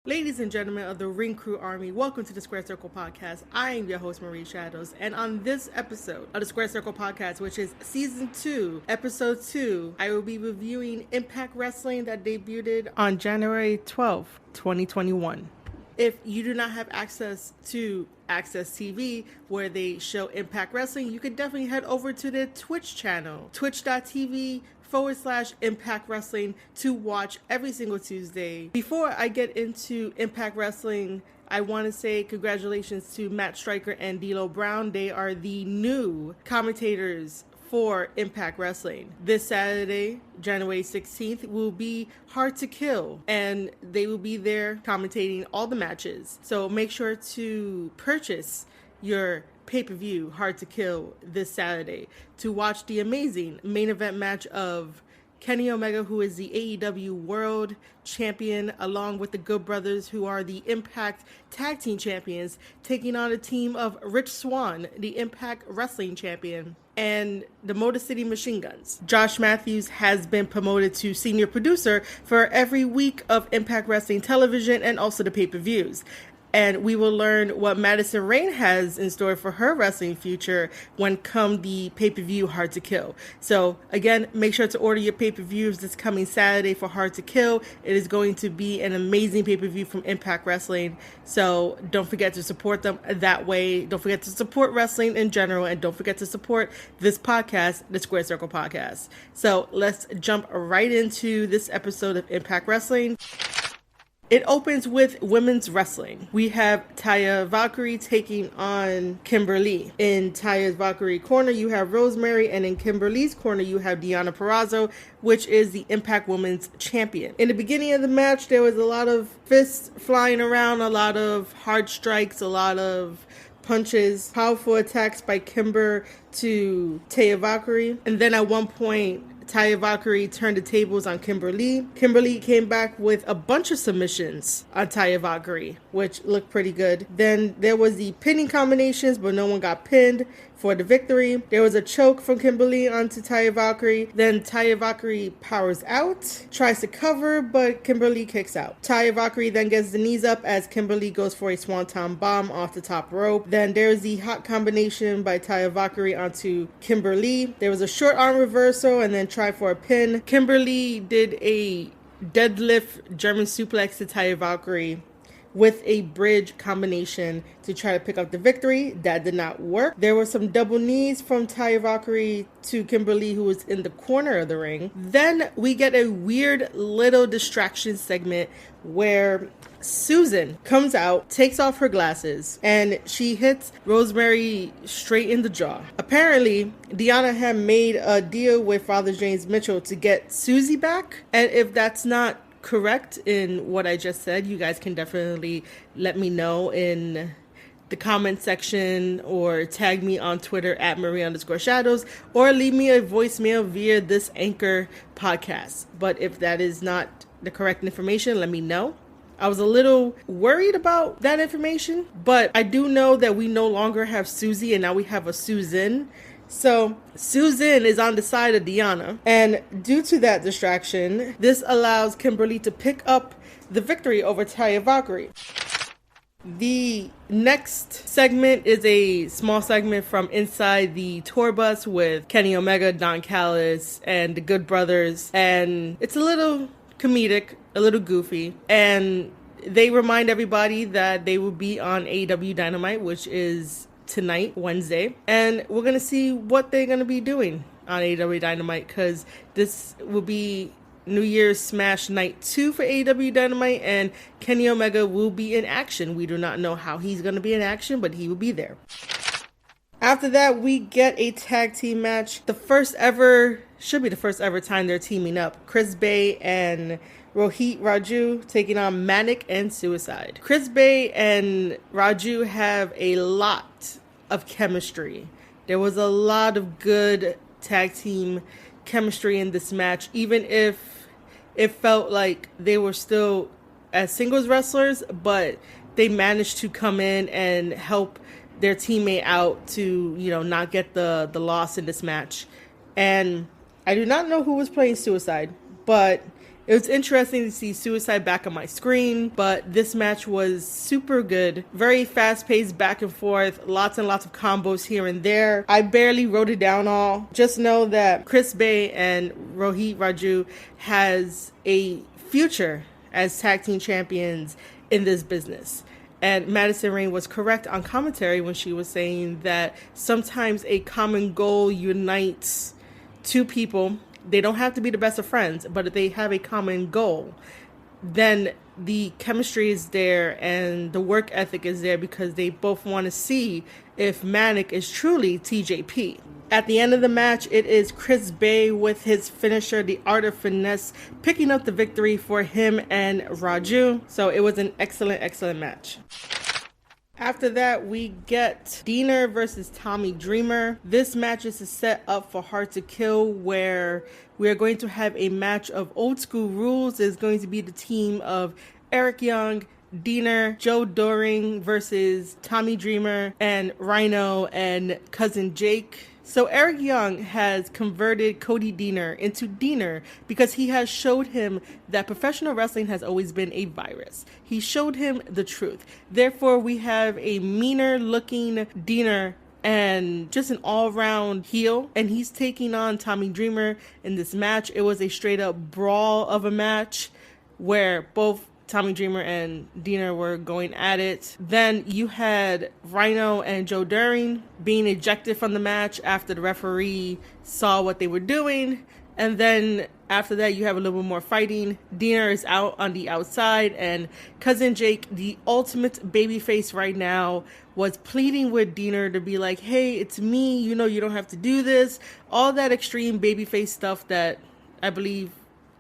Ladies and gentlemen of the Ring Crew Army, welcome to the Square Circle Podcast. I am your host, Marie Shadows, and on this episode of the Square Circle Podcast, which is Season 2, Episode 2, I will be reviewing Impact Wrestling that debuted on January 12th, 2021. If you do not have access to Access TV, where they show Impact Wrestling, you can definitely head over to their Twitch channel, twitch.tv/Impact Wrestling, to watch every single Tuesday. Before I get into Impact Wrestling, I want to say congratulations to Matt Stryker and D'Lo Brown. They are the new commentators for Impact Wrestling. This Saturday, January 16th, will be Hard to Kill, and they will be there commentating all the matches. So make sure to purchase your pay-per-view Hard to Kill this Saturday to watch the amazing main event match of Kenny Omega, who is the AEW World Champion, along with the Good Brothers, who are the Impact Tag Team Champions, taking on a team of Rich Swann, the Impact Wrestling Champion, and the Motor City Machine Guns. Josh Matthews has been promoted to senior producer for every week of Impact Wrestling television and also the pay-per-views. And we will learn what Madison Rayne has in store for her wrestling future when come the pay-per-view Hard to Kill. So again, make sure to order your pay-per-views this coming Saturday for Hard to Kill. It is going to be an amazing pay-per-view from Impact Wrestling. So don't forget to support them that way. Don't forget to support wrestling in general. And don't forget to support this podcast, the Square Circle Podcast. So let's jump right into this episode of Impact Wrestling. It opens with women's wrestling. We have Taya Valkyrie taking on Kimberly. In Taya's Valkyrie corner, you have Rosemary, and in Kimberly's corner, you have Deonna Purrazzo, which is the Impact Women's Champion. In the beginning of the match, there was a lot of fists flying around, a lot of hard strikes, a lot of punches, powerful attacks by Kimber to Taya Valkyrie. And then at one point, Taya Valkyrie turned the tables on Kimberly. Kimberly came back with a bunch of submissions on Taya Valkyrie, which looked pretty good. Then there was the pinning combinations, but no one got pinned for the victory. There was a choke from Kimberly onto Taya Valkyrie. Then Taya Valkyrie powers out, tries to cover, but Kimberly kicks out. Taya Valkyrie then gets the knees up as Kimberly goes for a swanton bomb off the top rope. Then there's the hot combination by Taya Valkyrie onto Kimberly. There was a short arm reversal and then try for a pin. Kimberly did a deadlift German suplex to Taya Valkyrie with a bridge combination to try to pick up the victory. That did not work. There were some double knees from Taya Valkyrie to Kimberly, who was in the corner of the ring. Then we get a weird little distraction segment where Susan comes out, takes off her glasses, and she hits Rosemary straight in the jaw. Apparently, Deonna had made a deal with Father James Mitchell to get Susie back, and if that's not correct in what I just said, you guys can definitely let me know in the comment section or tag me on Twitter at Marie_Shadows or leave me a voicemail via this Anchor podcast. But if that is not the correct information, let me know. I was a little worried about that information, but I do know that we no longer have Susie and now we have a Susan. So Susan is on the side of Deonna, and due to that distraction, this allows Kimberly to pick up the victory over Taya Valkyrie. The next segment is a small segment from inside the tour bus with Kenny Omega, Don Callis, and the Good Brothers, and it's a little comedic, a little goofy, and they remind everybody that they will be on AEW Dynamite, which is tonight, Wednesday, and we're gonna see what they're gonna be doing on AEW Dynamite, because this will be New Year's Smash Night 2 for AEW Dynamite, and Kenny Omega will be in action. We do not know how he's gonna be in action, but he will be there. After that, we get a tag team match. Should be the first ever time they're teaming up. Chris Bay and Rohit Raju taking on Manic and Suicide. Chris Bay and Raju have a lot of chemistry. There was a lot of good tag team chemistry in this match, even if it felt like they were still as singles wrestlers, but they managed to come in and help their teammate out to, not get the loss in this match. And I do not know who was playing Suicide, but It was interesting to see Suicide back on my screen, but this match was super good. Very fast-paced back and forth, lots and lots of combos here and there. I barely wrote it down all. Just know that Chris Bay and Rohit Raju has a future as tag team champions in this business. And Madison Rayne was correct on commentary when she was saying that sometimes a common goal unites two people. They don't have to be the best of friends, but if they have a common goal, then the chemistry is there and the work ethic is there because they both want to see if Manic is truly TJP. At the end of the match, it is Chris Bay with his finisher, the Art of Finesse, picking up the victory for him and Raju. So it was an excellent, excellent match. After that, we get Diener versus Tommy Dreamer. This match is set up for Hard to Kill, where we are going to have a match of old school rules. It's going to be the team of Eric Young, Diener, Joe Doring versus Tommy Dreamer, and Rhino and Cousin Jake. So Eric Young has converted Cody Diener into Diener because he has showed him that professional wrestling has always been a virus. He showed him the truth. Therefore, we have a meaner looking Diener and just an all-round heel, and he's taking on Tommy Dreamer in this match. It was a straight up brawl of a match where both Tommy Dreamer and Diener were going at it. Then you had Rhino and Joe Doring being ejected from the match after the referee saw what they were doing. And then after that, you have a little bit more fighting. Diener is out on the outside, and Cousin Jake, the ultimate babyface right now, was pleading with Diener to be like, hey, it's me, you know you don't have to do this. All that extreme babyface stuff that I believe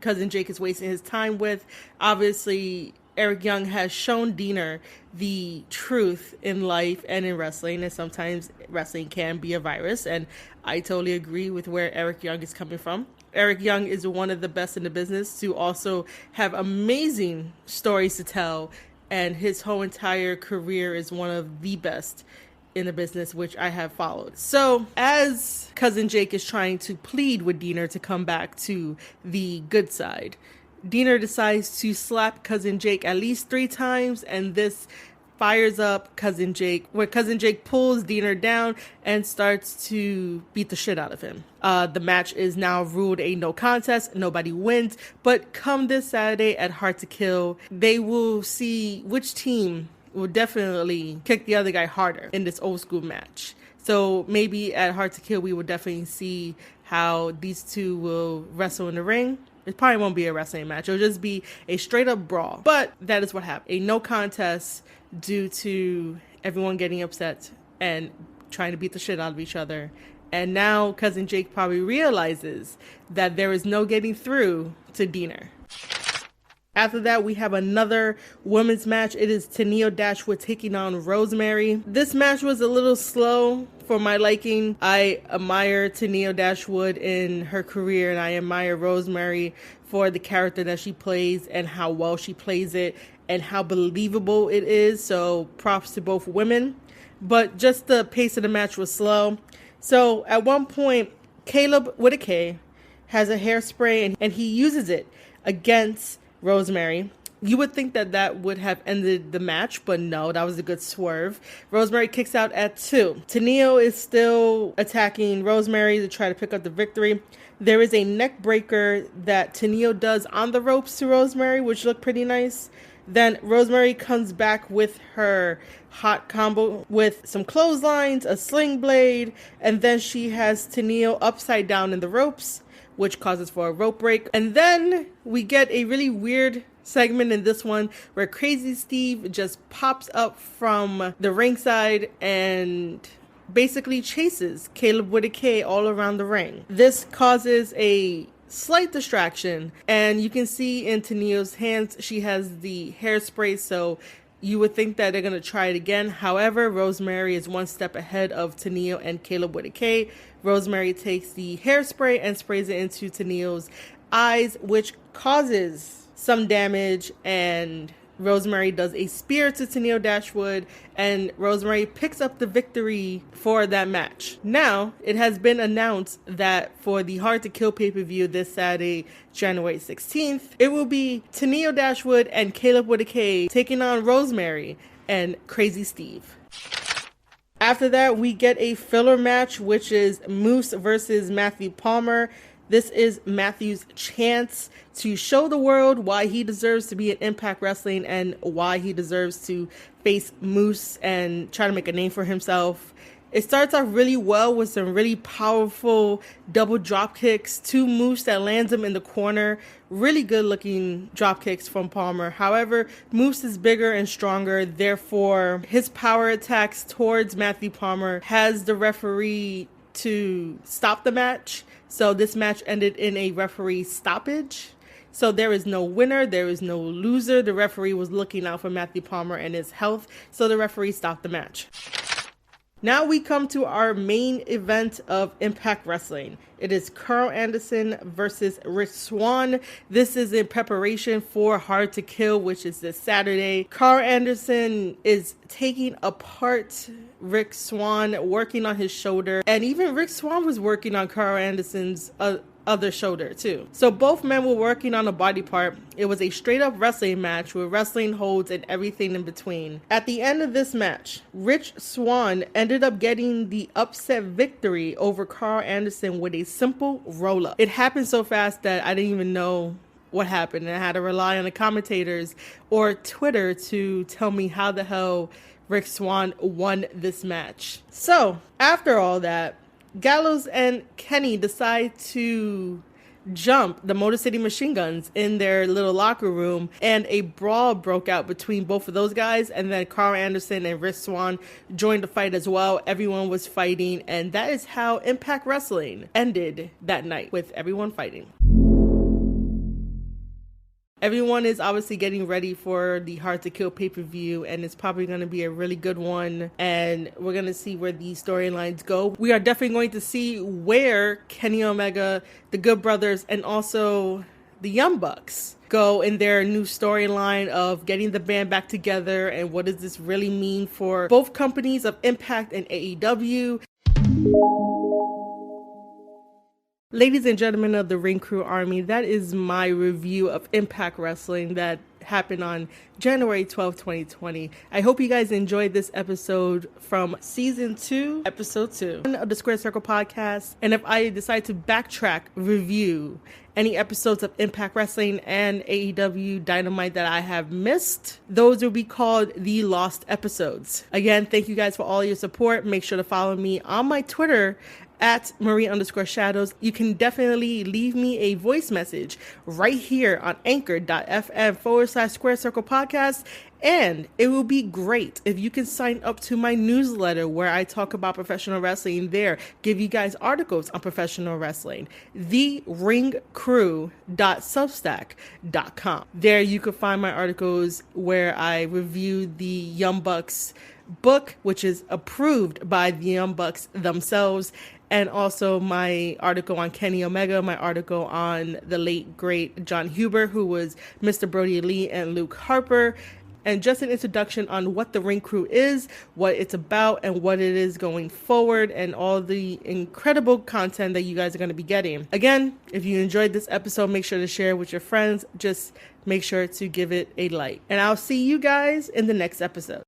Cousin Jake is wasting his time with. Obviously, Eric Young has shown Diener the truth in life and in wrestling, and sometimes wrestling can be a virus, and I totally agree with where Eric Young is coming from. Eric Young is one of the best in the business to also have amazing stories to tell, and his whole entire career is one of the best in the business, which I have followed. So as Cousin Jake is trying to plead with Diener to come back to the good side, Diener decides to slap Cousin Jake at least 3 times, and this fires up Cousin Jake, where Cousin Jake pulls Diener down and starts to beat the shit out of him. The match is now ruled a no contest. Nobody wins, but come this Saturday at Hard to Kill, they will see which team will definitely kick the other guy harder in this old school match. So maybe at Hard to Kill, we will definitely see how these two will wrestle in the ring. It probably won't be a wrestling match. It'll just be a straight up brawl. But that is what happened. A no contest due to everyone getting upset and trying to beat the shit out of each other. And now Cousin Jake probably realizes that there is no getting through to Diener. After that, we have another women's match. It is Tenille Dashwood taking on Rosemary. This match was a little slow for my liking. I admire Tenille Dashwood in her career, and I admire Rosemary for the character that she plays and how well she plays it and how believable it is. So props to both women. But just the pace of the match was slow. So at one point, Caleb with a K has a hairspray and he uses it against Rosemary. You would think that that would have ended the match, but no, that was a good swerve. Rosemary kicks out at 2. Tenille is still attacking Rosemary to try to pick up the victory. There is a neck breaker that Tenille does on the ropes to Rosemary, which looked pretty nice. Then Rosemary comes back with her hot combo with some clotheslines, a sling blade, and then she has Tenille upside down in the ropes, which causes for a rope break. And then we get a really weird segment in this one where Crazy Steve just pops up from the ringside and basically chases Caleb with a K all around the ring. This causes a slight distraction, and you can see in Tenille's hands she has the hairspray, so you would think that they're going to try it again. However, Rosemary is one step ahead of Tenille and Caleb with a K. Rosemary takes the hairspray and sprays it into Tenille's eyes, which causes some damage, and Rosemary does a spear to Tenille Dashwood, and Rosemary picks up the victory for that match. Now, it has been announced that for the Hard to Kill pay-per-view this Saturday, January 16th, it will be Tenille Dashwood and Caleb with a K taking on Rosemary and Crazy Steve. After that, we get a filler match, which is Moose versus Matthew Palmer. This is Matthew's chance to show the world why he deserves to be in Impact Wrestling and why he deserves to face Moose and try to make a name for himself. It starts off really well with some really powerful double drop kicks to Moose that lands him in the corner. Really good looking drop kicks from Palmer. However, Moose is bigger and stronger. Therefore, his power attacks towards Matthew Palmer has the referee to stop the match. So this match ended in a referee stoppage. So there is no winner, there is no loser. The referee was looking out for Matthew Palmer and his health, so the referee stopped the match. Now we come to our main event of Impact Wrestling. It is Carl Anderson versus Rich Swann. This is in preparation for Hard to Kill, which is this Saturday. Carl Anderson is taking apart Rick Swann, working on his shoulder. And even Rick Swann was working on Carl Anderson's other shoulder too. So both men were working on a body part. It was a straight up wrestling match with wrestling holds and everything in between. At the end of this match, Rich Swann ended up getting the upset victory over Carl Anderson with a simple roll up. It happened so fast that I didn't even know what happened, and I had to rely on the commentators or Twitter to tell me how the hell Rick Swann won this match. So after all that, Gallows and Kenny decide to jump the Motor City Machine Guns in their little locker room, and a brawl broke out between both of those guys, and then Carl Anderson and Rich Swann joined the fight as well. Everyone was fighting, and that is how Impact Wrestling ended that night, with everyone fighting. Everyone is obviously getting ready for the Hard to Kill pay-per-view, and it's probably going to be a really good one, and we're going to see where these storylines go. We are definitely going to see where Kenny Omega, the Good Brothers, and also the Young Bucks go in their new storyline of getting the band back together, and what does this really mean for both companies of Impact and AEW. Ladies and gentlemen of the Ring Crew Army, that is my review of Impact Wrestling that happened on January 12, 2020. I hope you guys enjoyed this episode from Season 2, Episode 2 of the Square Circle Podcast. And if I decide to backtrack, review any episodes of Impact Wrestling and AEW Dynamite that I have missed, those will be called the Lost Episodes. Again, thank you guys for all your support. Make sure to follow me on my Twitter at Marie_Shadows. You can definitely leave me a voice message right here on anchor.fm/Square Circle Podcast. And it will be great if you can sign up to my newsletter where I talk about professional wrestling there, give you guys articles on professional wrestling, theringcrew.substack.com. There you can find my articles where I review the Young Bucks book, which is approved by the Young Bucks themselves, and also my article on Kenny Omega, my article on the late, great John Huber, who was Mr. Brody Lee and Luke Harper, and just an introduction on what the Ring Crew is, what it's about, and what it is going forward, and all the incredible content that you guys are going to be getting. Again, if you enjoyed this episode, make sure to share it with your friends. Just make sure to give it a like. And I'll see you guys in the next episode.